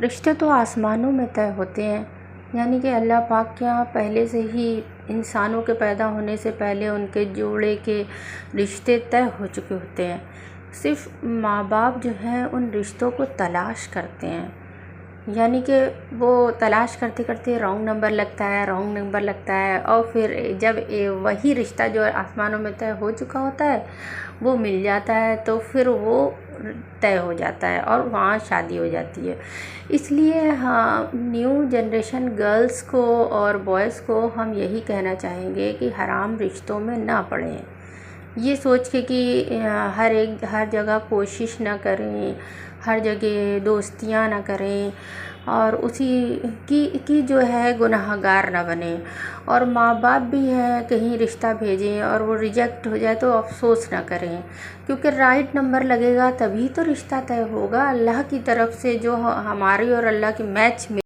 रिश्ते तो आसमानों में तय होते हैं, यानी कि अल्लाह पाक के यहाँ पहले से ही इंसानों के पैदा होने से पहले उनके जोड़े के रिश्ते तय हो चुके होते हैं। सिर्फ माँ बाप जो हैं उन रिश्तों को तलाश करते हैं, यानी कि वो तलाश करते करते रॉन्ग नंबर लगता है और फिर जब वही रिश्ता जो आसमानों में तय हो चुका होता है वो मिल जाता है तो फिर वो तय हो जाता है और वहाँ शादी हो जाती है। इसलिए हाँ, न्यू जनरेशन गर्ल्स को और बॉयज़ को हम यही कहना चाहेंगे कि हराम रिश्तों में ना पड़ें। ये सोच के कि हर जगह कोशिश ना करें, हर जगह दोस्तियाँ ना करें और उसी की जो है गुनाहगार ना बने। और माँ बाप भी हैं, कहीं रिश्ता भेजें और वो रिजेक्ट हो जाए तो अफसोस ना करें, क्योंकि राइट नंबर लगेगा तभी तो रिश्ता तय होगा। अल्लाह की तरफ से जो हमारी और अल्लाह की मैच